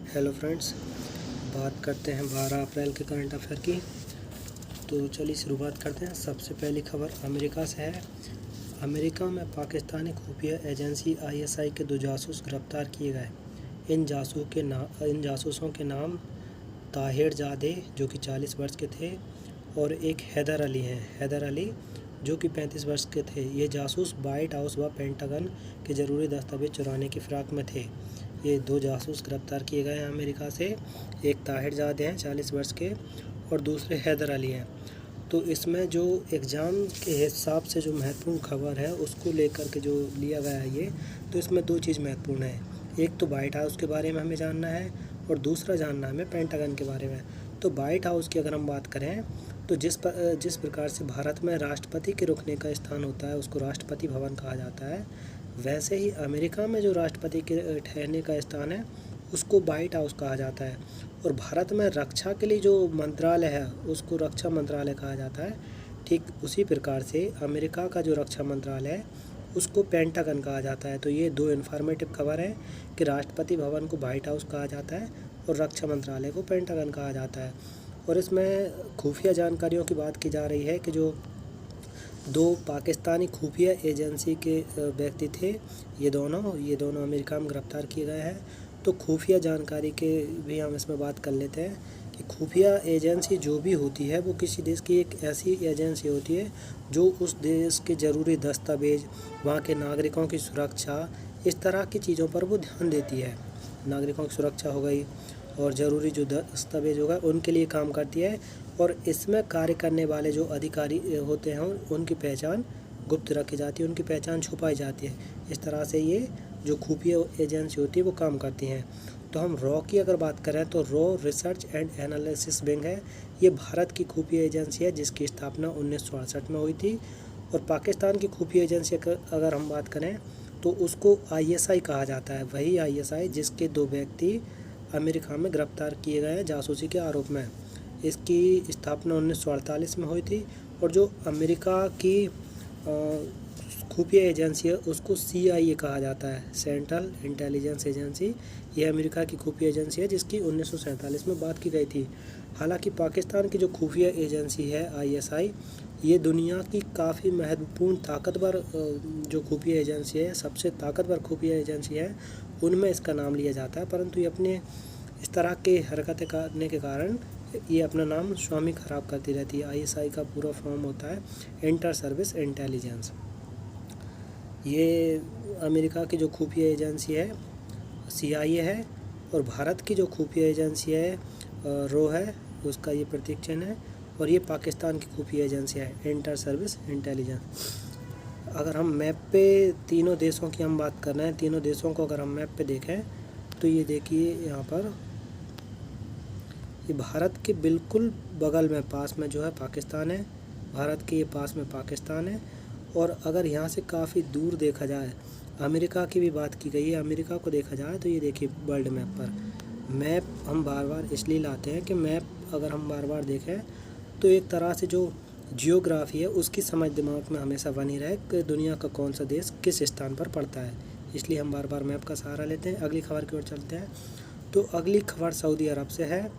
Hello friends, बात करते हैं 12 अप्रैल के करंट अफेयर की। तो चलिए शुरुआत करते हैं। सबसे पहली खबर अमेरिका से है। अमेरिका में पाकिस्तानी खुफिया एजेंसी आईएसआई के 2 जासूस गिरफ्तार किए गए। इन जासूसों के नाम ताहिर जादे जो कि 40 वर्ष के थे और एक हैदर अली हैं। हैदर अली जो कि 35 वर्ष के थे। ये जासूस वाइट हाउस व पेंटागन के ज़रूरी दस्तावेज चुराने की फ़िराक में थे। ये 2 जासूस गिरफ्तार किए गए हैं अमेरिका से। एक ताहिर जादे हैं 40 वर्ष के और दूसरे हैदर अली हैं। तो इसमें जो एग्ज़ाम के हिसाब से जो महत्वपूर्ण खबर है उसको लेकर के जो लिया गया है ये, तो इसमें 2 चीज़ महत्वपूर्ण है। एक तो वाइट हाउस के बारे में हमें जानना है और दूसरा जानना है हमें पेंटागन के बारे में। तो वाइट हाउस की अगर हम बात करें तो जिस प्रकार से भारत में राष्ट्रपति के रुकने का स्थान होता है उसको राष्ट्रपति भवन कहा जाता है, वैसे ही अमेरिका में जो राष्ट्रपति के ठहरने का स्थान है उसको वाइट हाउस कहा जाता है। और भारत में रक्षा के लिए जो मंत्रालय है उसको रक्षा मंत्रालय कहा जाता है। ठीक उसी प्रकार से अमेरिका का जो रक्षा मंत्रालय है उसको पेंटागन कहा जाता है। तो ये 2 इन्फॉर्मेटिव खबर है कि राष्ट्रपति भवन को वाइट हाउस कहा जाता है और रक्षा मंत्रालय को पेंटागन कहा जाता है। और इसमें खुफिया जानकारियों की बात की जा रही है कि जो 2 पाकिस्तानी खुफिया एजेंसी के व्यक्ति थे, ये दोनों अमेरिका में गिरफ्तार किए गए हैं। तो खुफिया जानकारी के भी हम इसमें बात कर लेते हैं कि खुफिया एजेंसी जो भी होती है वो किसी देश की एक ऐसी एजेंसी होती है जो उस देश के ज़रूरी दस्तावेज, वहाँ के नागरिकों की सुरक्षा, इस तरह की चीज़ों पर वो ध्यान देती है। नागरिकों की सुरक्षा हो गई और ज़रूरी जो दस्तावेज होगा उनके लिए काम करती है। और इसमें कार्य करने वाले जो अधिकारी होते हैं उनकी पहचान गुप्त रखी जाती है, उनकी पहचान छुपाई जाती है। इस तरह से ये जो खुफिया एजेंसी होती है वो काम करती हैं। तो हम रॉ की अगर बात करें तो raw research and analysis wing है। ये भारत की खुफिया एजेंसी है जिसकी स्थापना 1968 में हुई थी। और पाकिस्तान की खुफिया एजेंसी अगर हम बात करें तो उसको आईएसआई कहा जाता है। वही आईएसआई जिसके 2 व्यक्ति अमेरिका में गिरफ्तार किए गए हैं जासूसी के आरोप में। इसकी स्थापना 1948 में हुई थी। और जो अमेरिका की खुफिया एजेंसी है उसको CIA कहा जाता है, सेंट्रल इंटेलिजेंस एजेंसी। ये अमेरिका की खुफिया एजेंसी है जिसकी 1947 में बात की गई थी। हालांकि पाकिस्तान की जो खुफिया एजेंसी है ISI, ये दुनिया की काफ़ी महत्वपूर्ण ताकतवर जो खुफिया एजेंसी है, सबसे ताकतवर खुफिया एजेंसी है, उनमें इसका नाम लिया जाता है। परंतु ये अपने इस तरह के हरकतें करने के कारण ये अपना नाम स्वामी खराब करती रहती है। ISI का पूरा फॉर्म होता है इंटर सर्विस इंटेलिजेंस। ये अमेरिका की जो खुफिया एजेंसी है CIA है और भारत की जो खुफिया एजेंसी है रॉ है, उसका ये प्रतीक चिन्ह है। और ये पाकिस्तान की खुफिया एजेंसी है इंटर सर्विस इंटेलिजेंस। अगर हम मैप पे तीनों देशों की हम बात कर रहे हैं, तीनों देशों को अगर हम मैप पे देखें तो ये देखिए यहाँ पर ये भारत के बिल्कुल बगल में पास में जो है पाकिस्तान है। भारत के ये पास में पाकिस्तान है। और अगर यहाँ से काफ़ी दूर देखा जाए, अमेरिका की भी बात की गई है, अमेरिका को देखा जाए तो ये देखिए वर्ल्ड मैप पर। मैप हम बार बार इसलिए लाते हैं कि मैप अगर हम बार बार देखें तो एक तरह से जो जियोग्राफी है उसकी समझ दिमाग में हमेशा बनी रहे कि दुनिया का कौन सा देश किस स्थान पर पड़ता है। इसलिए हम बार बार मैप का सहारा लेते हैं। अगली खबर की ओर चलते हैं। तो अगली खबर सऊदी अरब से है।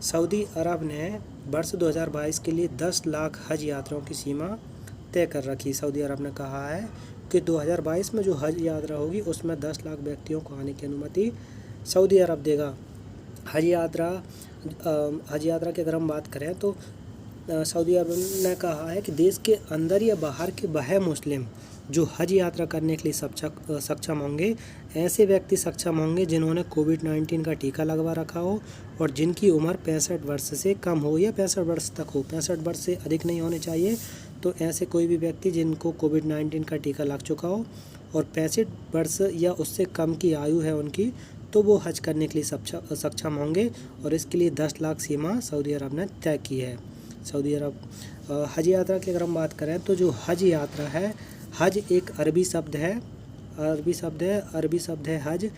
सऊदी अरब ने वर्ष 2022 के लिए 10 लाख हज यात्रियों की सीमा तय कर रखी। सऊदी अरब ने कहा है कि 2022 में जो हज यात्रा होगी उसमें 10 लाख व्यक्तियों को आने की अनुमति सऊदी अरब देगा। हज यात्रा की अगर हम बात करें तो सऊदी अरब ने कहा है कि देश के अंदर या बाहर के बाह्य मुस्लिम जो हज यात्रा करने के लिए सक्षम होंगे, ऐसे व्यक्ति सक्षम होंगे जिन्होंने कोविड-19 का टीका लगवा रखा हो और जिनकी उम्र 65 वर्ष से कम हो या 65 वर्ष तक हो। 65 वर्ष से अधिक नहीं होने चाहिए। तो ऐसे कोई भी व्यक्ति जिनको कोविड-19 का टीका लग चुका हो और 65 वर्ष या उससे कम की आयु है उनकी, तो वो हज करने के लिए सक्षम होंगे। और इसके लिए 10 लाख सीमा सऊदी अरब ने तय की है। सऊदी अरब हज यात्रा की अगर हम बात करें तो जो हज यात्रा है, हज एक अरबी शब्द है हज।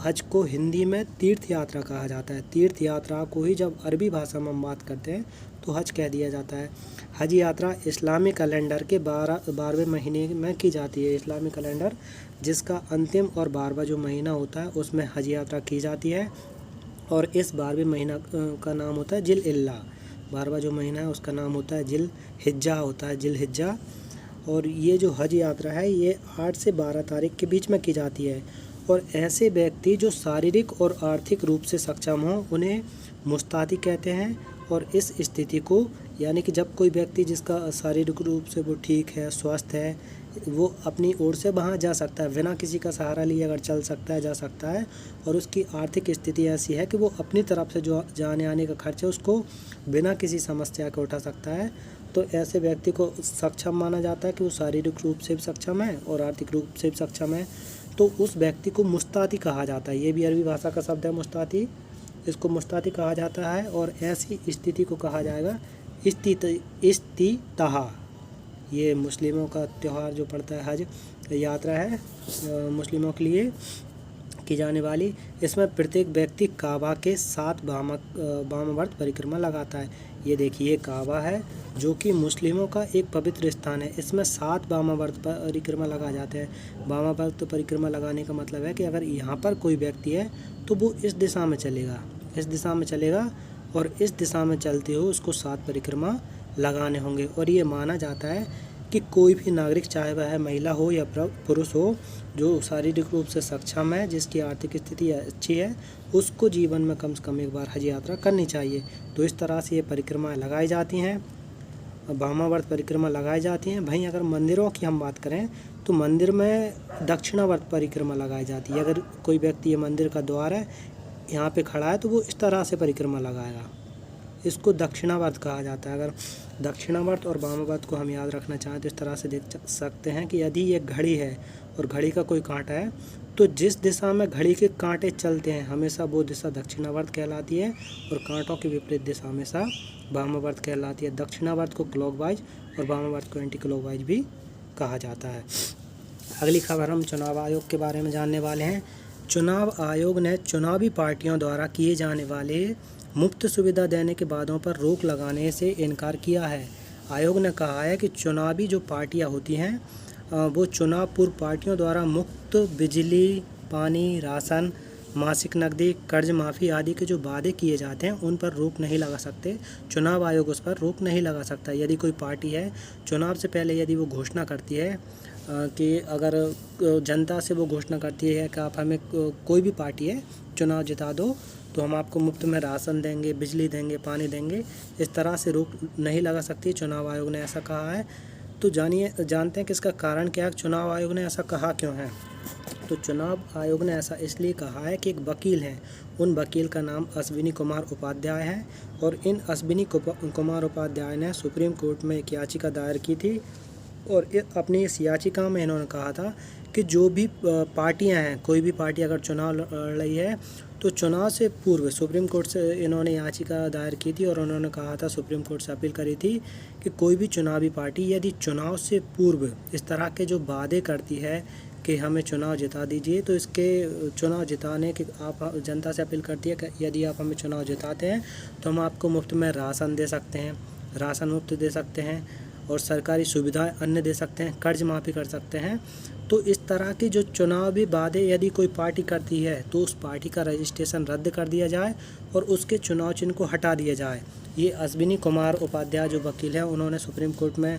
हज को हिंदी में तीर्थ यात्रा कहा जाता है। तीर्थ यात्रा को ही जब अरबी भाषा में हम बात करते हैं तो हज कह दिया जाता है। हज यात्रा इस्लामी कैलेंडर के 12वें महीने में की जाती है। इस्लामी कैलेंडर जिसका अंतिम और 12वां जो महीना होता है उसमें हज यात्रा की जाती है। और इस 12वें महीना का नाम होता है जिल इल्ला। 12वां जो महीना है उसका नाम होता है जिल हिज्जा होता है, जिल हिज्जा। और ये जो हज यात्रा है ये 8 से 12 तारीख के बीच में की जाती है। और ऐसे व्यक्ति जो शारीरिक और आर्थिक रूप से सक्षम हों उन्हें मुस्ताती कहते हैं। और इस स्थिति को यानी कि जब कोई व्यक्ति जिसका शारीरिक रूप से वो ठीक है, स्वस्थ है, वो अपनी ओर से वहाँ जा सकता है, बिना किसी का सहारा लिए अगर चल सकता है, जा सकता है, और उसकी आर्थिक स्थिति ऐसी है कि वो अपनी तरफ से जो जाने आने का खर्च है उसको बिना किसी समस्या के उठा सकता है, तो ऐसे व्यक्ति को सक्षम माना जाता है कि वो शारीरिक रूप से भी सक्षम है और आर्थिक रूप से भी सक्षम है। तो उस व्यक्ति को मुस्ताती कहा जाता है। ये भी अरबी भाषा का शब्द है मुस्ताती, इसको मुस्ताती कहा जाता है। और ऐसी स्थिति को कहा जाएगा इस्तिताहा। ये मुस्लिमों का त्यौहार जो पड़ता है, हज यात्रा है मुस्लिमों के लिए की जाने वाली। इसमें प्रत्येक व्यक्ति काबा के 7 वामावर्त परिक्रमा लगाता है। ये देखिए काबा है जो कि मुस्लिमों का एक पवित्र स्थान है, इसमें 7 वामावर्त परिक्रमा लगाए जाते हैं। वामावर्त परिक्रमा लगाने का मतलब है कि अगर यहाँ पर कोई व्यक्ति है तो वो इस दिशा में चलेगा, इस दिशा में चलेगा, और इस दिशा में चलते हुए उसको 7 परिक्रमा लगाने होंगे। और ये माना जाता है कि कोई भी नागरिक, चाहे वह महिला हो या पुरुष हो, जो शारीरिक रूप से सक्षम है, जिसकी आर्थिक स्थिति अच्छी है, उसको जीवन में कम से कम एक बार हज यात्रा करनी चाहिए। तो इस तरह से ये परिक्रमाएँ लगाई जाती हैं, वामावर्त परिक्रमा लगाई जाती हैं। भाई अगर मंदिरों की हम बात करें तो मंदिर में दक्षिणावर्त परिक्रमा लगाई जाती है। अगर कोई व्यक्ति, ये मंदिर का द्वार है, यहाँ पे खड़ा है तो वो इस तरह से परिक्रमा लगाएगा, इसको दक्षिणावर्त कहा जाता है। अगर दक्षिणावर्त और वामावर्त को हम याद रखना चाहें तो इस तरह से देख सकते हैं कि यदि ये घड़ी है और घड़ी का कोई कांटा है तो जिस दिशा में घड़ी के कांटे चलते हैं हमेशा वो दिशा दक्षिणावर्त कहलाती है, और कांटों की विपरीत दिशा हमेशा वामावर्त कहलाती है। दक्षिणावर्त को क्लॉकवाइज और वामावर्त को एंटी क्लॉकवाइज भी कहा जाता है। अगली खबर हम चुनाव आयोग के बारे में जानने वाले हैं। चुनाव आयोग ने चुनावी पार्टियों द्वारा किए जाने वाले मुफ्त सुविधा देने के वादों पर रोक लगाने से इनकार किया है। आयोग ने कहा है कि चुनावी जो पार्टियां होती हैं वो चुनाव पूर्व पार्टियों द्वारा मुफ्त बिजली, पानी, राशन, मासिक नकदी, कर्ज माफ़ी आदि के जो वादे किए जाते हैं उन पर रोक नहीं लगा सकते। चुनाव आयोग उस पर रोक नहीं लगा सकता। यदि कोई पार्टी है चुनाव से पहले यदि वो घोषणा करती है कि अगर जनता से वो घोषणा करती है कि आप हमें, कोई भी पार्टी है, चुनाव जिता दो तो हम आपको मुफ्त में राशन देंगे, बिजली देंगे, पानी देंगे, इस तरह से रोक नहीं लगा सकती। चुनाव आयोग ने ऐसा कहा है। तो जानते हैं कि इसका कारण क्या है, चुनाव आयोग ने ऐसा कहा क्यों है। तो चुनाव आयोग ने ऐसा इसलिए कहा है कि एक वकील हैं, उन वकील का नाम अश्विनी कुमार उपाध्याय है, और इन अश्विनी कुमार उपाध्याय ने सुप्रीम कोर्ट में एक याचिका दायर की थी, और अपनी इस याचिका में इन्होंने कहा था कि जो भी पार्टियां हैं, कोई भी पार्टी अगर चुनाव लड़ रही है तो चुनाव से पूर्व सुप्रीम कोर्ट से इन्होंने याचिका दायर की थी, और उन्होंने कहा था, सुप्रीम कोर्ट से अपील करी थी कि कोई भी चुनावी पार्टी यदि चुनाव से पूर्व इस तरह के जो वादे करती है कि हमें चुनाव जिता दीजिए, तो इसके चुनाव जिताने के आप जनता से अपील करती है कि यदि आप हमें चुनाव जिताते हैं तो हम आपको मुफ्त में राशन दे सकते हैं, राशन मुफ्त दे सकते हैं, और सरकारी सुविधाएं अन्य दे सकते हैं, कर्ज माफ़ी कर सकते हैं। तो इस तरह की जो चुनावी वादे यदि कोई पार्टी करती है तो उस पार्टी का रजिस्ट्रेशन रद्द कर दिया जाए और उसके चुनाव चिन्ह को हटा दिया जाए। ये अश्विनी कुमार उपाध्याय जो वकील हैं उन्होंने सुप्रीम कोर्ट में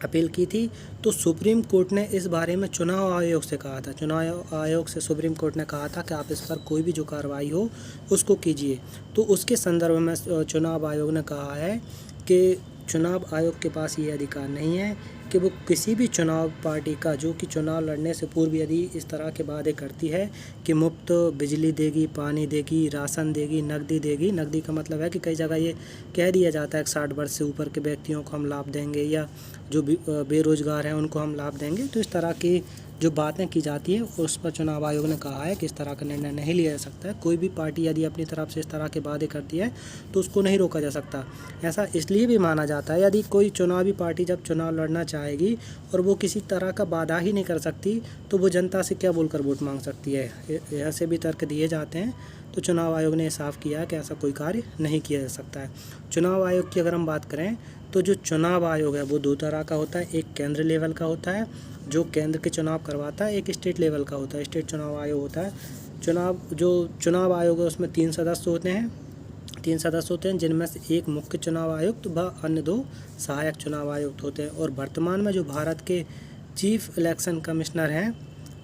अपील की थी। तो सुप्रीम कोर्ट ने इस बारे में चुनाव आयोग से कहा था, चुनाव आयोग से सुप्रीम कोर्ट ने कहा था कि आप इस पर कोई भी जो कार्रवाई हो उसको कीजिए। तो उसके संदर्भ में चुनाव आयोग ने कहा है कि चुनाव आयोग के पास ये अधिकार नहीं है कि वो किसी भी चुनाव पार्टी का जो कि चुनाव लड़ने से पूर्व यदि इस तरह के वादे करती है कि मुफ्त बिजली देगी, पानी देगी, राशन देगी, नकदी देगी। नकदी का मतलब है कि कई जगह ये कह दिया जाता है कि 60 वर्ष से ऊपर के व्यक्तियों को हम लाभ देंगे, या जो बेरोजगार हैं उनको हम लाभ देंगे। तो इस तरह की जो बातें की जाती है उस पर चुनाव आयोग ने कहा है कि इस तरह का निर्णय नहीं लिया जा सकता है। कोई भी पार्टी यदि अपनी तरफ से इस तरह के वादे करती है तो उसको नहीं रोका जा सकता। ऐसा इसलिए भी माना जाता है यदि कोई चुनावी पार्टी जब चुनाव लड़ना चाहेगी और वो किसी तरह का वादा ही नहीं कर सकती तो वो जनता से क्या बोलकर वोट मांग सकती है। ऐसे भी तर्क दिए जाते हैं। तो चुनाव आयोग ने साफ किया है कि ऐसा कोई कार्य नहीं किया जा सकता है। चुनाव आयोग की अगर हम बात करें तो जो चुनाव आयोग है वो 2 तरह का होता है। एक केंद्र लेवल का होता है जो केंद्र के चुनाव करवाता है, एक स्टेट लेवल का होता है, स्टेट चुनाव आयोग होता है चुनाव आयोग है उसमें 3 सदस्य होते हैं। 3 सदस्य होते हैं जिनमें से एक मुख्य चुनाव आयुक्त व अन्य 2 सहायक चुनाव आयुक्त होते हैं। और वर्तमान में जो भारत के चीफ इलेक्शन कमिश्नर हैं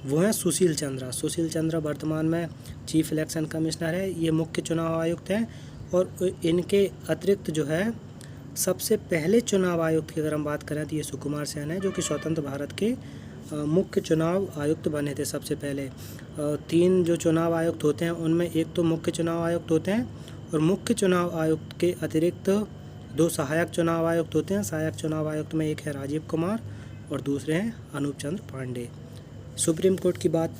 वो हैं सुशील चंद्रा। सुशील चंद्रा वर्तमान में चीफ इलेक्शन कमिश्नर है। ये मुख्य चुनाव आयुक्त हैं। और इनके अतिरिक्त जो है सबसे पहले चुनाव आयुक्त की अगर हम बात करें तो ये सुकुमार सेन है, जो कि स्वतंत्र भारत के मुख्य चुनाव आयुक्त बने थे सबसे पहले। 3 जो चुनाव आयुक्त होते हैं उनमें एक तो मुख्य चुनाव आयुक्त होते हैं और मुख्य चुनाव आयुक्त के अतिरिक्त 2 सहायक चुनाव आयुक्त होते हैं। सहायक चुनाव आयुक्त में एक है राजीव कुमार और दूसरे हैं अनूप चंद्र पांडे। सुप्रीम कोर्ट की बात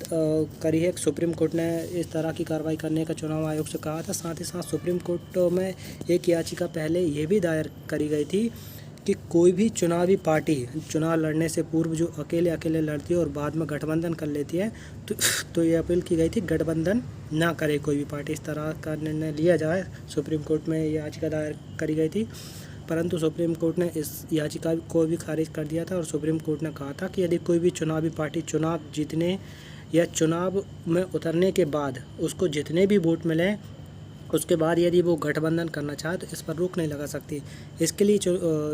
करी है। सुप्रीम कोर्ट ने इस तरह की कार्रवाई करने का चुनाव आयोग से कहा था। साथ ही साथ सुप्रीम कोर्ट में एक याचिका पहले ये भी दायर करी गई थी कि कोई भी चुनावी पार्टी चुनाव लड़ने से पूर्व जो अकेले लड़ती है और बाद में गठबंधन कर लेती है तो ये अपील की गई थी गठबंधन ना करे कोई भी पार्टी, इस तरह का निर्णय लिया जाए। सुप्रीम कोर्ट में ये याचिका दायर करी गई थी, परंतु सुप्रीम कोर्ट ने इस याचिका को भी खारिज कर दिया था। और सुप्रीम कोर्ट ने कहा था कि यदि कोई भी चुनावी पार्टी चुनाव जीतने या चुनाव में उतरने के बाद उसको जितने भी वोट मिले उसके बाद यदि वो गठबंधन करना चाहे तो इस पर रोक नहीं लगा सकती। इसके लिए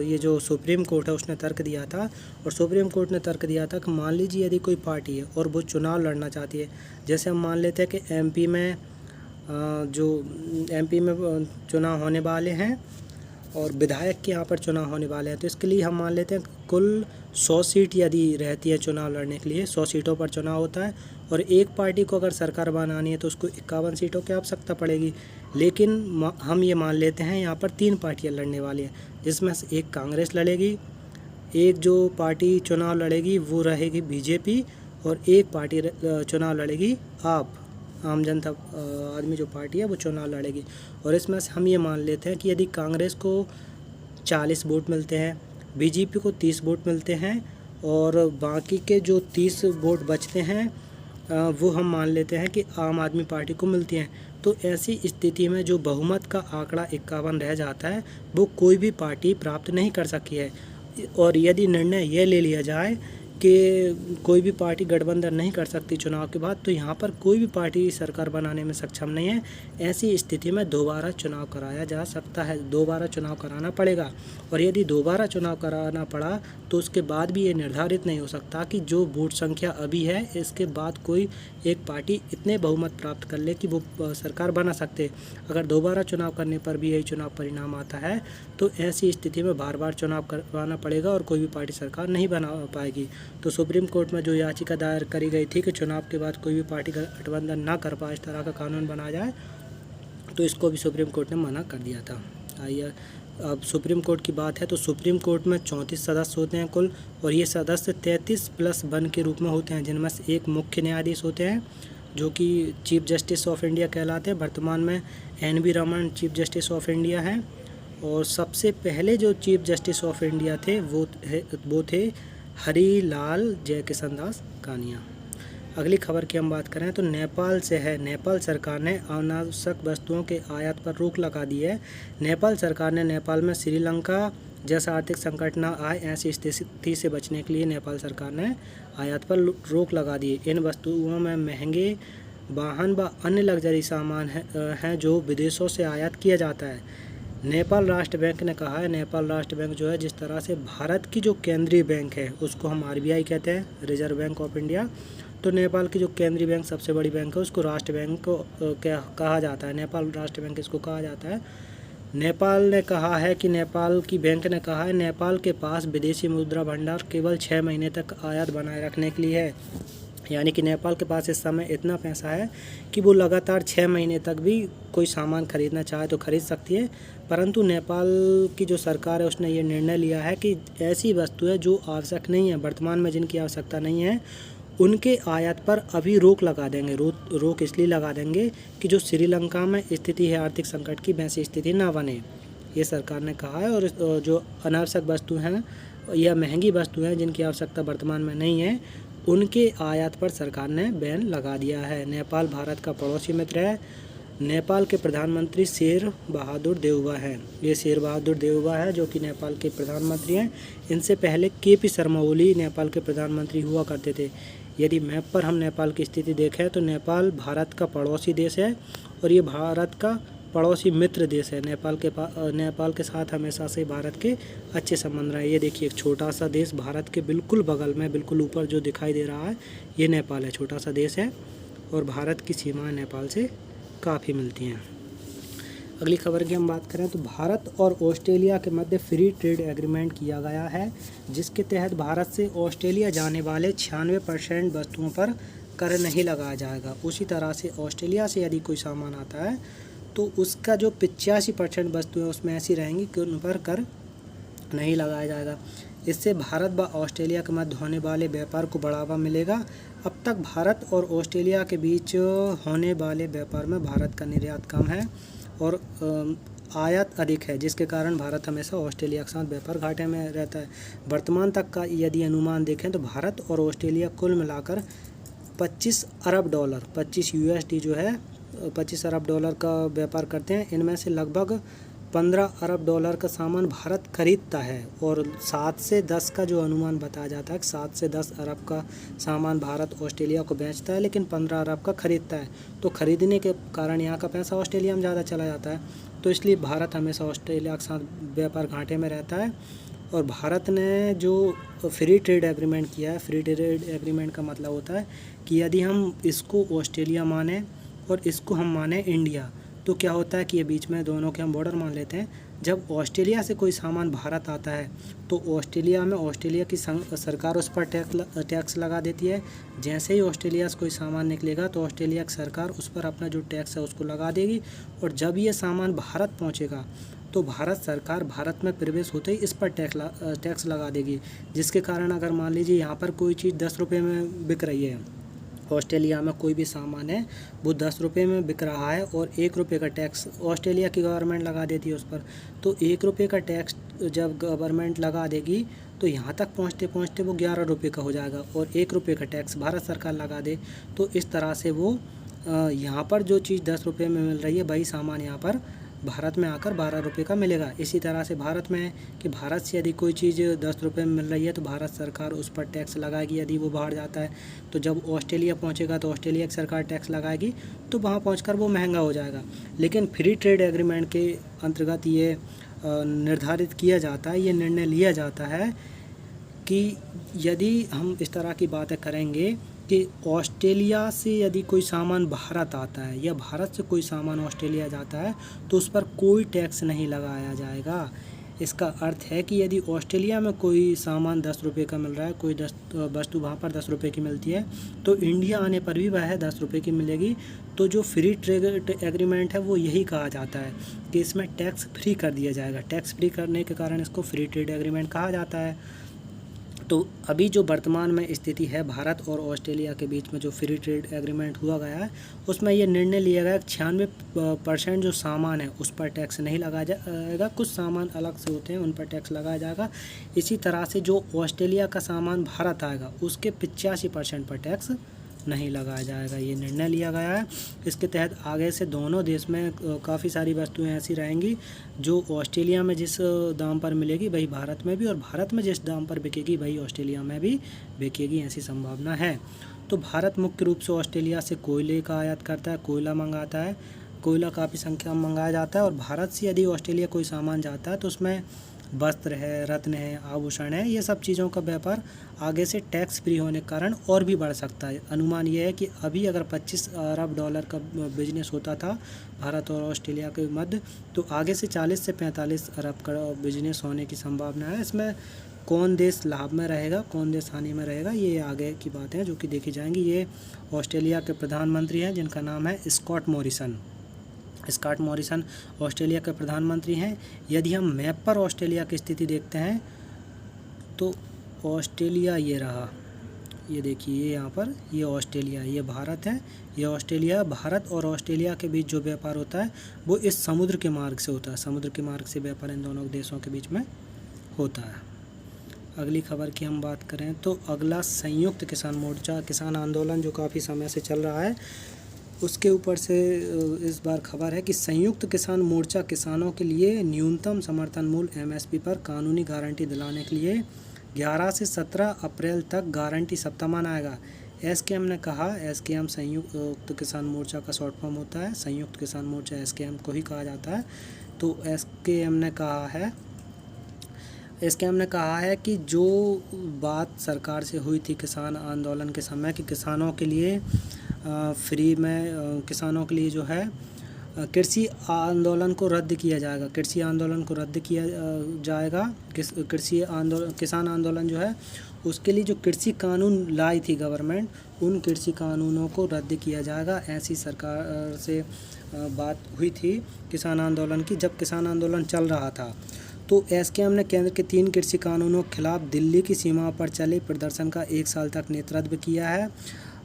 ये जो सुप्रीम कोर्ट है उसने तर्क दिया था। और सुप्रीम कोर्ट ने तर्क दिया था कि मान लीजिए यदि कोई पार्टी है और वो चुनाव लड़ना चाहती है, जैसे हम मान लेते हैं कि एमपी में चुनाव होने वाले हैं और विधायक के यहाँ पर चुनाव होने वाले हैं, तो इसके लिए हम मान लेते हैं कुल 100 सीट यदि रहती है चुनाव लड़ने के लिए, 100 सीटों पर चुनाव होता है। और एक पार्टी को अगर सरकार बनानी है तो उसको 51 सीटों की आवश्यकता पड़ेगी। लेकिन हम ये मान लेते हैं यहाँ पर 3 पार्टियाँ लड़ने वाली हैं, जिसमें से एक कांग्रेस लड़ेगी, एक जो पार्टी चुनाव लड़ेगी वो रहेगी बीजेपी और एक पार्टी चुनाव लड़ेगी आम जनता आदमी जो पार्टी है वो चुनाव लड़ेगी। और इसमें से हम ये मान लेते हैं कि यदि कांग्रेस को 40 वोट मिलते हैं, बीजेपी को 30 वोट मिलते हैं और बाकी के जो 30 वोट बचते हैं वो हम मान लेते हैं कि आम आदमी पार्टी को मिलती हैं, तो ऐसी स्थिति में जो बहुमत का आंकड़ा 51 रह जाता है वो कोई भी पार्टी प्राप्त नहीं कर सकी है। और यदि निर्णय ये ले लिया जाए कि कोई भी पार्टी गठबंधन नहीं कर सकती चुनाव के बाद, तो यहाँ पर कोई भी पार्टी सरकार बनाने में सक्षम नहीं है। ऐसी स्थिति में दोबारा चुनाव कराया जा सकता है, दोबारा चुनाव कराना पड़ेगा। और यदि दोबारा चुनाव कराना पड़ा तो उसके बाद भी ये निर्धारित नहीं हो सकता कि जो वोट संख्या अभी है इसके बाद कोई एक पार्टी इतने बहुमत प्राप्त कर ले कि वो सरकार बना सकते। अगर दोबारा चुनाव करने पर भी यही चुनाव परिणाम आता है तो ऐसी स्थिति में बार बार चुनाव करवाना पड़ेगा और कोई भी पार्टी सरकार नहीं बना पाएगी। तो सुप्रीम कोर्ट में जो याचिका दायर करी गई थी कि चुनाव के बाद कोई भी पार्टी गठबंधन ना कर पाए, इस तरह का कानून बनाया जाए, तो इसको भी सुप्रीम कोर्ट ने मना कर दिया था। आइए अब सुप्रीम कोर्ट की बात है तो सुप्रीम कोर्ट में 34 सदस्य होते हैं कुल, और ये सदस्य 33+1 के रूप में होते हैं, जिनमें से एक मुख्य न्यायाधीश होते हैं जो कि चीफ जस्टिस ऑफ इंडिया कहलाते हैं। वर्तमान में NV Raman chief justice of India हैं। और सबसे पहले जो चीफ जस्टिस ऑफ इंडिया थे वो थे हरी लाल जयकिशन दास कानिया। अगली खबर की हम बात करें तो नेपाल से है। नेपाल सरकार ने अनावश्यक वस्तुओं के आयात पर रोक लगा दी है। नेपाल सरकार ने नेपाल में श्रीलंका जैसा आर्थिक संकट ना आए ऐसी स्थिति से बचने के लिए नेपाल सरकार ने आयात पर रोक लगा दी है। इन वस्तुओं में महंगे वाहन व अन्य लग्जरी सामान हैं जो विदेशों से आयात किया जाता है। नेपाल राष्ट्र बैंक ने कहा है, नेपाल राष्ट्र बैंक जो है जिस तरह से भारत की जो केंद्रीय बैंक है उसको हम RBI कहते हैं, रिजर्व बैंक ऑफ इंडिया, तो नेपाल की जो केंद्रीय बैंक सबसे बड़ी बैंक है उसको राष्ट्र बैंक को कहा जाता है। नेपाल राष्ट्र बैंक इसको कहा जाता है। नेपाल ने कहा है कि नेपाल की बैंक ने कहा है नेपाल के पास विदेशी मुद्रा भंडार केवल 6 महीने तक आयात बनाए रखने के लिए है। यानी कि नेपाल के पास इस समय इतना पैसा है कि वो लगातार 6 महीने तक भी कोई सामान खरीदना चाहे तो खरीद सकती है। परंतु नेपाल की जो सरकार है उसने ये निर्णय लिया है कि ऐसी वस्तुएं जो आवश्यक नहीं है, वर्तमान में जिनकी आवश्यकता नहीं है, उनके आयात पर अभी रोक लगा देंगे। रोक इसलिए लगा देंगे कि जो श्रीलंका में स्थिति है आर्थिक संकट की, वैसी स्थिति ना बने, ये सरकार ने कहा है। और जो अनावश्यक वस्तु हैं या महंगी वस्तु हैं जिनकी आवश्यकता वर्तमान में नहीं है, उनके आयात पर सरकार ने बैन लगा दिया है। नेपाल भारत का पड़ोसी मित्र है। नेपाल के प्रधानमंत्री शेर बहादुर देउबा हैं। ये शेर बहादुर देउबा है जो कि नेपाल के प्रधानमंत्री हैं। इनसे पहले KP शर्मा ओली नेपाल के प्रधानमंत्री हुआ करते थे। यदि मैप पर हम नेपाल की स्थिति देखें तो नेपाल भारत का पड़ोसी देश है और ये भारत का पड़ोसी मित्र देश है। नेपाल के साथ हमेशा से भारत के अच्छे संबंध रहे। ये देखिए एक छोटा सा देश भारत के बिल्कुल बगल में, बिल्कुल ऊपर जो दिखाई दे रहा है ये नेपाल है। छोटा सा देश है और भारत की सीमाएं नेपाल से काफ़ी मिलती हैं। अगली खबर की हम बात करें तो भारत और ऑस्ट्रेलिया के मध्य फ्री ट्रेड एग्रीमेंट किया गया है, जिसके तहत भारत से ऑस्ट्रेलिया जाने वाले 96% वस्तुओं पर कर नहीं लगाया जाएगा। उसी तरह से ऑस्ट्रेलिया से यदि कोई सामान आता है तो उसका जो 85% वस्तुएं उसमें ऐसी रहेंगी कि उन पर कर नहीं लगाया जाएगा। इससे भारत व ऑस्ट्रेलिया के मध्य होने वाले व्यापार को बढ़ावा मिलेगा। अब तक भारत और ऑस्ट्रेलिया के बीच होने वाले व्यापार में भारत का निर्यात कम है और आयात अधिक है, जिसके कारण भारत हमेशा ऑस्ट्रेलिया के साथ व्यापार घाटे में रहता है। वर्तमान तक का यदि अनुमान देखें तो भारत और ऑस्ट्रेलिया कुल मिलाकर 25 अरब डॉलर, 25 USD जो है 25 अरब डॉलर का व्यापार करते हैं। इनमें से लगभग 15 अरब डॉलर का सामान भारत खरीदता है और 7 से 10 का जो अनुमान बताया जाता है, 7 से 10 अरब का सामान भारत ऑस्ट्रेलिया को बेचता है, लेकिन 15 अरब का खरीदता है। तो खरीदने के कारण यहाँ का पैसा ऑस्ट्रेलिया में ज़्यादा चला जाता है, तो इसलिए भारत हमेशा ऑस्ट्रेलिया के साथ व्यापार घाटे में रहता है। और भारत ने जो फ्री ट्रेड एग्रीमेंट किया है, फ्री ट्रेड एग्रीमेंट का मतलब होता है कि यदि हम इसको ऑस्ट्रेलिया माने और इसको हम माने इंडिया, तो क्या होता है कि ये बीच में दोनों के हम बॉर्डर मान लेते हैं। जब ऑस्ट्रेलिया से कोई सामान भारत आता है तो ऑस्ट्रेलिया में ऑस्ट्रेलिया की सरकार उस पर टैक्स लगा देती है। जैसे ही ऑस्ट्रेलिया से कोई सामान निकलेगा तो ऑस्ट्रेलिया की सरकार उस पर अपना जो टैक्स है उसको लगा देगी और जब ये सामान भारत पहुंचेगा तो भारत सरकार भारत में प्रवेश होते ही इस पर टैक्स लगा देगी, जिसके कारण अगर मान लीजिए यहाँ पर कोई चीज़ 10 रुपये में बिक रही है, ऑस्ट्रेलिया में कोई भी सामान है वो 10 रुपये में बिक रहा है और 1 रुपये का टैक्स ऑस्ट्रेलिया की गवर्नमेंट लगा देती है उस पर, तो 1 रुपये का टैक्स जब गवर्नमेंट लगा देगी तो यहाँ तक पहुँचते पहुँचते वो 11 रुपये का हो जाएगा और 1 रुपये का टैक्स भारत सरकार लगा दे, तो इस तरह से वो यहाँ पर जो चीज़ 10 रुपये में मिल रही है वही सामान यहाँ पर भारत में आकर 12 रुपये का मिलेगा। इसी तरह से भारत में कि भारत से यदि कोई चीज़ 10 रुपये में मिल रही है तो भारत सरकार उस पर टैक्स लगाएगी। यदि वो बाहर जाता है तो जब ऑस्ट्रेलिया पहुंचेगा तो ऑस्ट्रेलिया की सरकार टैक्स लगाएगी, तो वहां पहुंचकर वो महंगा हो जाएगा। लेकिन फ्री ट्रेड एग्रीमेंट के अंतर्गत ये निर्धारित किया जाता है, ये निर्णय लिया जाता है कि यदि हम इस तरह की बातें करेंगे कि ऑस्ट्रेलिया से यदि कोई सामान भारत आता है या भारत से कोई सामान ऑस्ट्रेलिया जाता है तो उस पर कोई टैक्स नहीं लगाया जाएगा। इसका अर्थ है कि यदि ऑस्ट्रेलिया में कोई सामान 10 रुपये का मिल रहा है, कोई वस्तु वहाँ पर 10 रुपये की मिलती है, तो इंडिया आने पर भी वह 10 रुपये की मिलेगी। तो जो फ्री ट्रेड एग्रीमेंट है वो यही कहा जाता है कि इसमें टैक्स फ्री कर दिया जाएगा। टैक्स फ्री करने के कारण इसको फ्री ट्रेड एग्रीमेंट कहा जाता है। तो अभी जो वर्तमान में स्थिति है भारत और ऑस्ट्रेलिया के बीच में जो फ्री ट्रेड एग्रीमेंट हुआ गया है उसमें ये निर्णय लिया गया 96% जो सामान है उस पर टैक्स नहीं लगाया जाएगा। कुछ सामान अलग से होते हैं उन पर टैक्स लगाया जाएगा। इसी तरह से जो ऑस्ट्रेलिया का सामान भारत आएगा उसके 85% पर टैक्स नहीं लगाया जाएगा। ये निर्णय लिया गया है। इसके तहत आगे से दोनों देश में काफ़ी सारी वस्तुएं ऐसी रहेंगी जो ऑस्ट्रेलिया में जिस दाम पर मिलेगी वही भारत में भी, और भारत में जिस दाम पर बिकेगी वही ऑस्ट्रेलिया में भी बिकेगी, ऐसी संभावना है। तो भारत मुख्य रूप से ऑस्ट्रेलिया से कोयले का आयात करता है, कोयला मंगाता है, कोयला काफ़ी संख्या में मंगाया जाता है। और भारत से यदि ऑस्ट्रेलिया कोई सामान जाता है तो उसमें वस्त्र है, रत्न है, आभूषण है, ये सब चीज़ों का व्यापार आगे से टैक्स फ्री होने के कारण और भी बढ़ सकता है। अनुमान ये है कि अभी अगर 25 अरब डॉलर का बिजनेस होता था भारत और ऑस्ट्रेलिया के मध्य, तो आगे से 40 से 45 अरब का बिजनेस होने की संभावना है। इसमें कौन देश लाभ में रहेगा, कौन देश हानि में रहेगा, ये आगे की बातें हैं जो कि देखी जाएंगी। ये ऑस्ट्रेलिया के प्रधानमंत्री हैं जिनका नाम है स्कॉट मॉरिसन ऑस्ट्रेलिया के प्रधानमंत्री हैं। यदि हम मैप पर ऑस्ट्रेलिया की स्थिति देखते हैं तो ऑस्ट्रेलिया ये रहा, ये देखिए, ये यहाँ पर ये ऑस्ट्रेलिया, ये भारत है, ये ऑस्ट्रेलिया। भारत और ऑस्ट्रेलिया के बीच जो व्यापार होता है वो इस समुद्र के मार्ग से होता है। समुद्र के मार्ग से व्यापार इन दोनों देशों के बीच में होता है। अगली खबर की हम बात करें तो अगला संयुक्त किसान मोर्चा किसान आंदोलन जो काफ़ी समय से चल रहा है उसके ऊपर से इस बार खबर है कि संयुक्त किसान मोर्चा किसानों के लिए न्यूनतम समर्थन मूल्य MSP पर कानूनी गारंटी दिलाने के लिए 11 से 17 अप्रैल तक गारंटी सप्ताह मनाएगा। एसकेएम ने कहा, एसकेएम संयुक्त किसान मोर्चा का शॉर्ट फॉर्म होता है, संयुक्त किसान मोर्चा एसकेएम को ही कहा जाता है। तो एसकेएम ने कहा है कि जो बात सरकार से हुई थी किसान आंदोलन के समय कि किसानों के लिए फ्री में किसानों के लिए जो है कृषि आंदोलन को रद्द किया जाएगा, कृषि आंदोलन को रद्द किया जाएगा। किसान आंदोलन जो है उसके लिए जो कृषि कानून लाई थी गवर्नमेंट, उन कृषि कानूनों को रद्द किया जाएगा, ऐसी सरकार से बात हुई थी किसान आंदोलन की जब किसान आंदोलन चल रहा था। तो एसकेएम ने केंद्र के 3 कृषि कानूनों के खिलाफ दिल्ली की सीमा पर चले प्रदर्शन का 1 साल तक नेतृत्व किया है।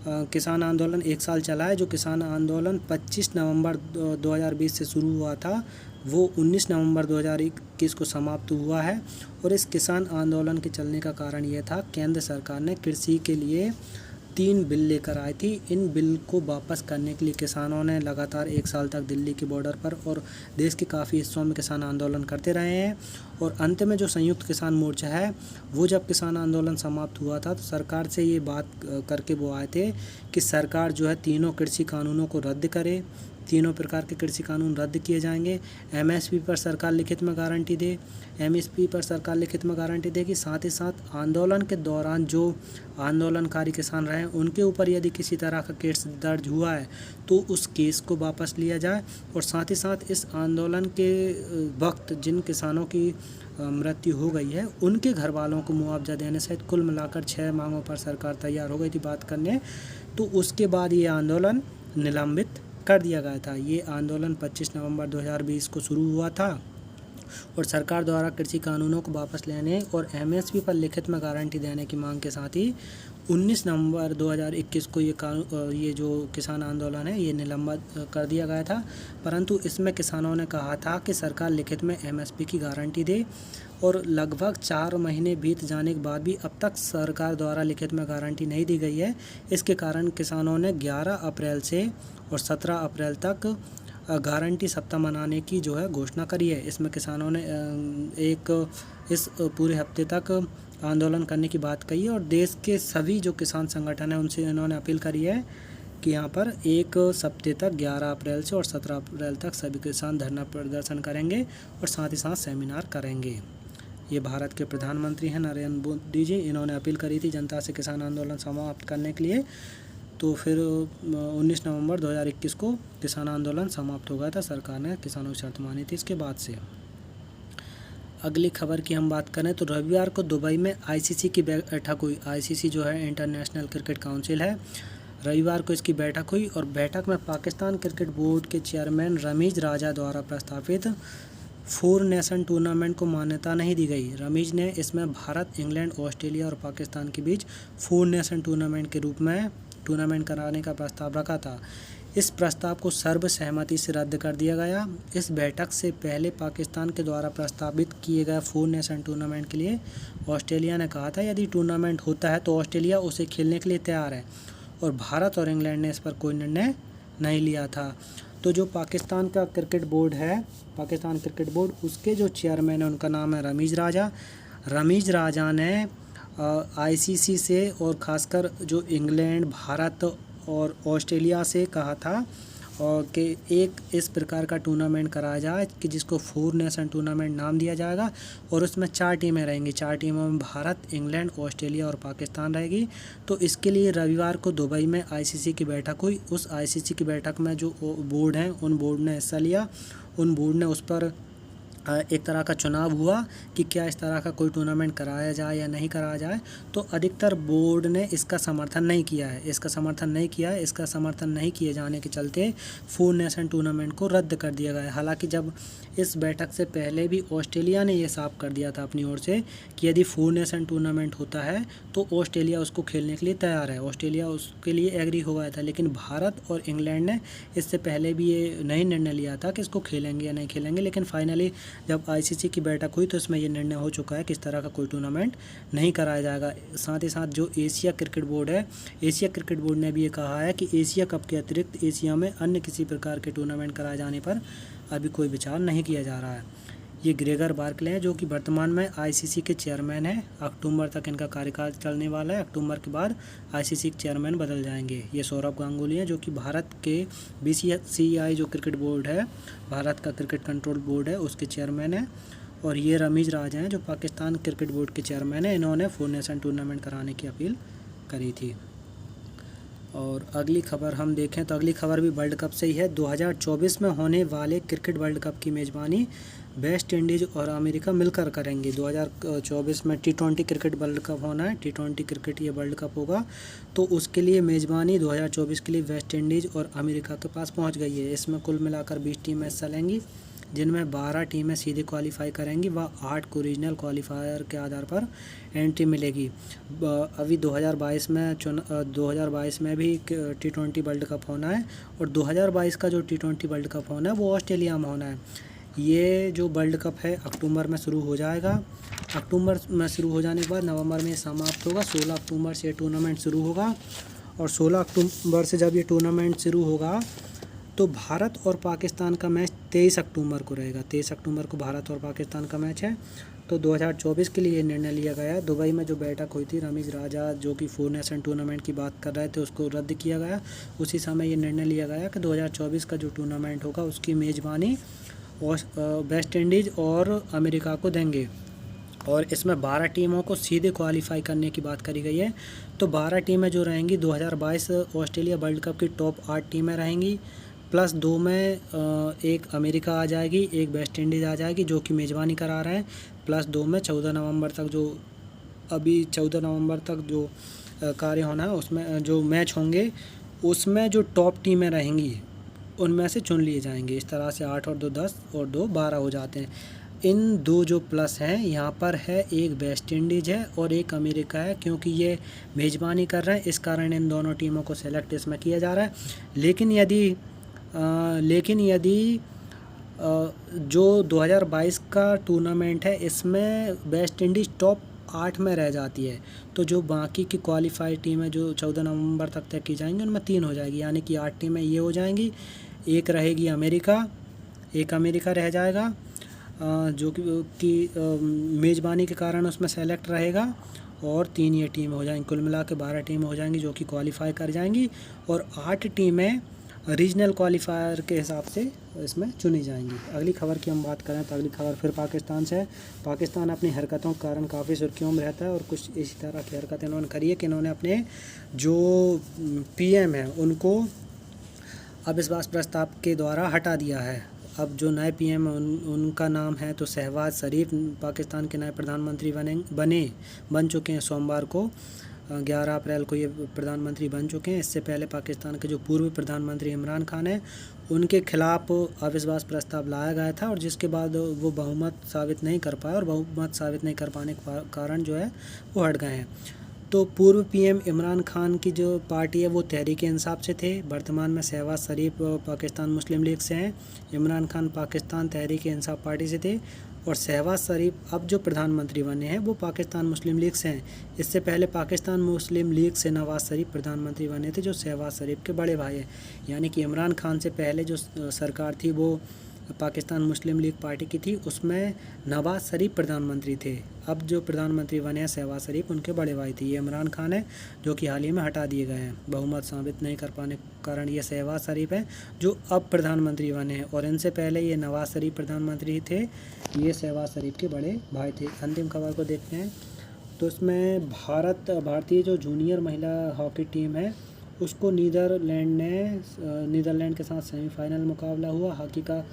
किसान आंदोलन 1 साल चला है। जो किसान आंदोलन 25 नवंबर 2020 से शुरू हुआ था वो 19 नवंबर 2021 को समाप्त हुआ है। और इस किसान आंदोलन के चलने का कारण ये था, केंद्र सरकार ने कृषि के लिए 3 बिल लेकर आई थी। इन बिल को वापस करने के लिए किसानों ने लगातार 1 साल तक दिल्ली के बॉर्डर पर और देश के काफ़ी हिस्सों में किसान आंदोलन करते रहे हैं। और अंत में जो संयुक्त किसान मोर्चा है वो जब किसान आंदोलन समाप्त हुआ था तो सरकार से ये बात करके वो आए थे कि सरकार जो है तीनों कृषि कानूनों को रद्द करे, तीनों प्रकार के कृषि कानून रद्द किए जाएंगे। एमएसपी पर सरकार लिखित में गारंटी दे, एमएसपी पर सरकार लिखित में गारंटी देगी। साथ ही साथ आंदोलन के दौरान जो आंदोलनकारी किसान रहे उनके ऊपर यदि किसी तरह का केस दर्ज हुआ है तो उस केस को वापस लिया जाए। और साथ ही साथ इस आंदोलन के वक्त जिन किसानों की मृत्यु हो गई है उनके घर वालों को मुआवजा देने सहित कुल मिलाकर 6 मांगों पर सरकार तैयार हो गई थी बात करने। तो उसके बाद ये आंदोलन निलंबित कर दिया गया था। ये आंदोलन 25 नवंबर 2020 को शुरू हुआ था और सरकार द्वारा कृषि कानूनों को वापस लेने और एमएसपी पर लिखित में गारंटी देने की मांग के साथ ही 19 नवंबर 2021 को ये जो किसान आंदोलन है ये निलंबित कर दिया गया था। परंतु इसमें किसानों ने कहा था कि सरकार लिखित में एमएसपी की गारंटी दे और लगभग 4 महीने बीत जाने के बाद भी अब तक सरकार द्वारा लिखित में गारंटी नहीं दी गई है। इसके कारण किसानों ने 11 अप्रैल से और 17 अप्रैल तक गारंटी सप्ताह मनाने की जो है घोषणा करी है। इसमें किसानों ने इस पूरे हफ्ते तक आंदोलन करने की बात कही है और देश के सभी जो किसान संगठन हैं उनसे इन्होंने अपील करी है कि यहाँ पर एक सप्ताह तक 11 अप्रैल से और 17 अप्रैल तक सभी किसान धरना प्रदर्शन करेंगे और साथ ही साथ सेमिनार करेंगे। ये भारत के प्रधानमंत्री हैं नरेंद्र मोदी जी, इन्होंने अपील करी थी जनता से किसान आंदोलन समाप्त करने के लिए। तो फिर 19 नवंबर 2021 को किसान आंदोलन समाप्त हो गया था, सरकार ने किसानों की शर्त मानी थी इसके बाद से। अगली खबर की हम बात करें तो रविवार को दुबई में आईसीसी की बैठक हुई। आईसीसी जो है इंटरनेशनल क्रिकेट काउंसिल है, रविवार को इसकी बैठक हुई और बैठक में पाकिस्तान क्रिकेट बोर्ड के चेयरमैन रमीज राजा द्वारा प्रस्तावित 4 नेशन टूर्नामेंट को मान्यता नहीं दी गई। रमीज ने इसमें भारत, इंग्लैंड, ऑस्ट्रेलिया और पाकिस्तान के बीच 4 नेशन टूर्नामेंट के रूप में टूर्नामेंट कराने का प्रस्ताव रखा था। इस प्रस्ताव को सर्वसहमति से रद्द कर दिया गया। इस बैठक से पहले पाकिस्तान के द्वारा प्रस्तावित किए गए 4 नेशन टूर्नामेंट के लिए ऑस्ट्रेलिया ने कहा था यदि टूर्नामेंट होता है तो ऑस्ट्रेलिया उसे खेलने के लिए तैयार है और भारत और इंग्लैंड ने इस पर कोई निर्णय नहीं लिया था। तो जो पाकिस्तान का क्रिकेट बोर्ड है, पाकिस्तान क्रिकेट बोर्ड, उसके जो चेयरमैन है उनका नाम है रमीज राजा। रमीज राजा ने आईसीसी से और ख़ासकर जो इंग्लैंड, भारत और ऑस्ट्रेलिया से कहा था और कि एक इस प्रकार का टूर्नामेंट कराया जाए कि जिसको 4 नेशन टूर्नामेंट नाम दिया जाएगा और उसमें 4 टीमें रहेंगी। 4 टीमों में भारत, इंग्लैंड, ऑस्ट्रेलिया और पाकिस्तान रहेगी। तो इसके लिए रविवार को दुबई में आईसीसी की बैठक हुई। उस आईसीसी की बैठक में जो बोर्ड हैं उन बोर्ड ने हिस्सा लिया। उन बोर्ड ने उस पर एक तरह का चुनाव हुआ कि क्या इस तरह का कोई टूर्नामेंट कराया जाए या नहीं कराया जाए। तो अधिकतर बोर्ड ने इसका समर्थन नहीं किया है। इसका समर्थन नहीं किए जाने के चलते 4 नेशन टूर्नामेंट को रद्द कर दिया गया है। हालांकि जब इस बैठक से पहले भी ऑस्ट्रेलिया ने ये साफ कर दिया था अपनी ओर से कि यदि 4 नेशन टूर्नामेंट होता है तो ऑस्ट्रेलिया उसको खेलने के लिए तैयार है, ऑस्ट्रेलिया उसके लिए एग्री हो गया था। लेकिन भारत और इंग्लैंड ने इससे पहले भी ये नहीं निर्णय लिया था कि इसको खेलेंगे या नहीं खेलेंगे। लेकिन फाइनली जब आईसीसी की बैठक हुई तो इसमें ये निर्णय हो चुका है कि इस तरह का कोई टूर्नामेंट नहीं कराया जाएगा। साथ ही साथ जो एशिया क्रिकेट बोर्ड है, एशिया क्रिकेट बोर्ड ने भी ये कहा है कि एशिया कप के अतिरिक्त एशिया में अन्य किसी प्रकार के टूर्नामेंट कराए जाने पर अभी कोई विचार नहीं किया जा रहा है। ये ग्रेगर बार्कले हैं जो कि वर्तमान में आईसीसी के चेयरमैन हैं। अक्टूबर तक इनका कार्यकाल चलने वाला है। अक्टूबर के बाद आईसीसी के चेयरमैन बदल जाएंगे। ये सौरभ गांगुली हैं जो कि भारत के बीसीसीआई जो क्रिकेट बोर्ड है, भारत का क्रिकेट कंट्रोल बोर्ड है, उसके चेयरमैन हैं। और ये रमीज राजा हैं जो पाकिस्तान क्रिकेट बोर्ड के चेयरमैन हैं। इन्होंने 4 नेशन टूर्नामेंट कराने की अपील करी थी। और अगली खबर हम देखें तो अगली खबर भी वर्ल्ड कप से ही है। 2024 में होने वाले क्रिकेट वर्ल्ड कप की मेज़बानी वेस्ट इंडीज़ और अमेरिका मिलकर करेंगे। 2024 में T20 क्रिकेट वर्ल्ड कप होना है। T20 क्रिकेट ये वर्ल्ड कप होगा, तो उसके लिए मेज़बानी 2024 के लिए वेस्ट इंडीज़ और अमेरिका के पास पहुंच गई है। इसमें कुल मिलाकर 20 टीमें हिस्सा लेंगी, जिनमें 12 टीमें सीधे क्वालिफाई करेंगी व 8 को रीजनल क्वालिफायर के आधार पर एंट्री मिलेगी। अभी 2022 में भी T20 वर्ल्ड कप होना है, और 2022 का जो T20 वर्ल्ड कप होना है वो ऑस्ट्रेलिया में होना है। ये जो वर्ल्ड कप है अक्टूबर में शुरू हो जाएगा। अक्टूबर में शुरू हो जाने के बाद नवंबर में समाप्त होगा। 16 अक्टूबर से ये टूर्नामेंट शुरू होगा, और 16 अक्टूबर से जब ये टूर्नामेंट शुरू होगा तो भारत और पाकिस्तान का मैच 23 अक्टूबर को रहेगा। 23 अक्टूबर को भारत और पाकिस्तान का मैच है। तो 2024 के लिए निर्णय लिया गया है। दुबई में जो बैठक हुई थी, रमीज राजा जो कि 4 नेशन टूर्नामेंट की बात कर रहे थे, उसको रद्द किया गया। उसी समय ये निर्णय लिया गया कि 2024 का जो टूर्नामेंट होगा उसकी मेज़बानी वेस्ट इंडीज़ और अमेरिका को देंगे, और इसमें 12 टीमों को सीधे क्वालिफाई करने की बात करी गई है। तो 12 टीमें जो रहेंगी 2022 ऑस्ट्रेलिया वर्ल्ड कप की टॉप 8 टीमें रहेंगी, प्लस 2 में एक अमेरिका आ जाएगी, एक वेस्ट इंडीज़ आ जाएगी जो कि मेज़बानी करा रहे हैं, प्लस 2 में 14 नवंबर तक जो कार्य होना है उसमें जो मैच होंगे उसमें जो टॉप टीमें रहेंगी उनमें से चुन लिए जाएंगे। इस तरह से 8 और 2 10 और 2 12 हो जाते हैं। इन 2 जो प्लस हैं यहाँ पर है, एक वेस्ट इंडीज़ है और एक अमेरिका है, क्योंकि ये मेज़बानी कर रहे हैं इस कारण इन दोनों टीमों को सेलेक्ट इसमें किया जा रहा है। लेकिन यदि जो 2022 का टूर्नामेंट है इसमें वेस्ट इंडीज़ टॉप 8 में रह जाती है, तो जो बाकी की क्वालिफाई टीमें जो 14 नवंबर तक तय की जाएंगी उनमें 3 हो जाएगी, यानी कि 8 टीमें ये हो जाएंगी। एक रहेगी अमेरिका, एक अमेरिका रह जाएगा जो कि मेज़बानी के कारण उसमें सेलेक्ट रहेगा, और 3 ये टीम हो जाएंगी। कुल मिला के 12 टीमें हो जाएंगी जो कि क्वालिफाई कर जाएंगी, और 8 टीमें रीजनल क्वालिफायर के हिसाब से इसमें चुनी जाएंगी। अगली खबर की हम बात करें तो अगली खबर फिर पाकिस्तान से है। पाकिस्तान अपनी हरकतों के कारण काफ़ी सुर्खियों में रहता है, और कुछ इसी तरह की हरकत इन्होंने करी है कि इन्होंने अपने जो पीएम है उनको अविश्वास प्रस्ताव के द्वारा हटा दिया है। अब जो नए पीएम उनका नाम है तो शहबाज शरीफ पाकिस्तान के नए प्रधानमंत्री बन चुके हैं। सोमवार को 11 अप्रैल को ये प्रधानमंत्री बन चुके हैं। इससे पहले पाकिस्तान के जो पूर्व प्रधानमंत्री इमरान खान हैं उनके खिलाफ अविश्वास प्रस्ताव लाया गया था, और जिसके बाद वो बहुमत साबित नहीं कर पाए, और बहुमत साबित नहीं कर पाने के कारण जो है वो हट गए हैं। तो पूर्व पीएम इमरान खान की जो पार्टी है वो तहरीक इंसाफ से थे। वर्तमान में शहबाज शरीफ पाकिस्तान मुस्लिम लीग से हैं। इमरान खान पाकिस्तान तहरीक इंसाफ पार्टी से थे, और शहबाज शरीफ अब जो प्रधानमंत्री बने हैं वो पाकिस्तान मुस्लिम लीग से हैं। इससे पहले पाकिस्तान मुस्लिम लीग से नवाज शरीफ प्रधानमंत्री बने थे, जो शहबाज शरीफ के बड़े भाई हैं। यानी कि इमरान खान से पहले जो सरकार थी वो पाकिस्तान मुस्लिम लीग पार्टी की थी, उसमें नवाज शरीफ प्रधानमंत्री थे। अब जो प्रधानमंत्री बने हैं शहबाज शरीफ उनके बड़े भाई थे। ये इमरान खान है जो कि हाल ही में हटा दिए गए हैं, बहुमत साबित नहीं कर पाने के कारण। ये शहबाज शरीफ हैं जो अब प्रधानमंत्री बने हैं, और इनसे पहले ये नवाज शरीफ प्रधानमंत्री थे। ये शहबाज शरीफ के बड़े भाई थे। अंतिम खबर को देखते हैं तो इसमें भारतीय जो जूनियर महिला हॉकी टीम है उसको नीदरलैंड के साथ सेमीफाइनल मुकाबला हुआ। हॉकी का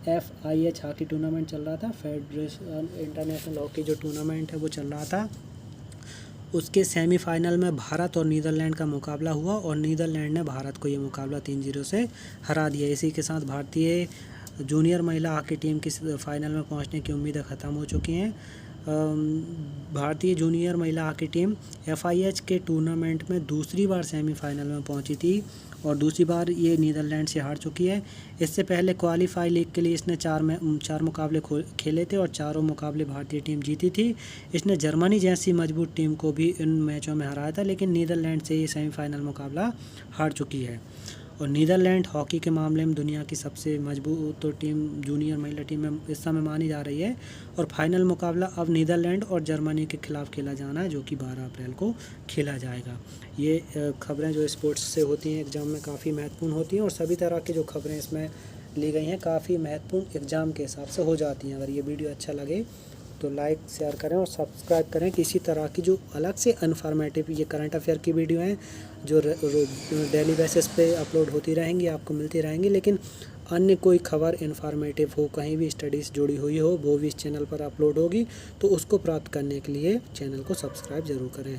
FIH हॉकी टूर्नामेंट चल रहा था, फेडरेशन इंटरनेशनल हॉकी जो टूर्नामेंट है वो चल रहा था। उसके सेमीफाइनल में भारत और नीदरलैंड का मुकाबला हुआ, और नीदरलैंड ने भारत को ये मुकाबला 3-0 से हरा दिया। इसी के साथ भारतीय जूनियर महिला हॉकी टीम की फाइनल में पहुंचने की उम्मीदें ख़त्म हो चुकी हैं। भारतीय जूनियर महिला हॉकी टीम FIH के टूर्नामेंट में दूसरी बार सेमीफाइनल में पहुंची थी, और दूसरी बार ये नीदरलैंड से हार चुकी है। इससे पहले क्वालिफाई लीग के लिए इसने 4 मुकाबले खेले थे, और चारों मुकाबले भारतीय टीम जीती थी। इसने जर्मनी जैसी मजबूत टीम को भी इन मैचों में हराया था, लेकिन नीदरलैंड से ये सेमीफाइनल मुकाबला हार चुकी है। और नीदरलैंड हॉकी के मामले में दुनिया की सबसे मजबूत तो टीम जूनियर महिला टीम में इस समय मानी जा रही है। और फाइनल मुकाबला अब नीदरलैंड और जर्मनी के खिलाफ खेला जाना है, जो कि 12 अप्रैल को खेला जाएगा। ये खबरें जो स्पोर्ट्स से होती हैं एग्ज़ाम में काफ़ी महत्वपूर्ण होती हैं, और सभी तरह की जो खबरें इसमें ली गई हैं काफ़ी महत्वपूर्ण एग्ज़ाम के हिसाब से हो जाती हैं। अगर ये वीडियो अच्छा लगे तो लाइक शेयर करें और सब्सक्राइब करें। किसी तरह की जो अलग से इन्फॉर्मेटिव ये करंट अफेयर की वीडियो हैं जो डेली बेसिस पे अपलोड होती रहेंगी, आपको मिलती रहेंगी, लेकिन अन्य कोई खबर इन्फॉर्मेटिव हो, कहीं भी स्टडीज़ जुड़ी हुई हो, वो भी इस चैनल पर अपलोड होगी। तो उसको प्राप्त करने के लिए चैनल को सब्सक्राइब ज़रूर करें।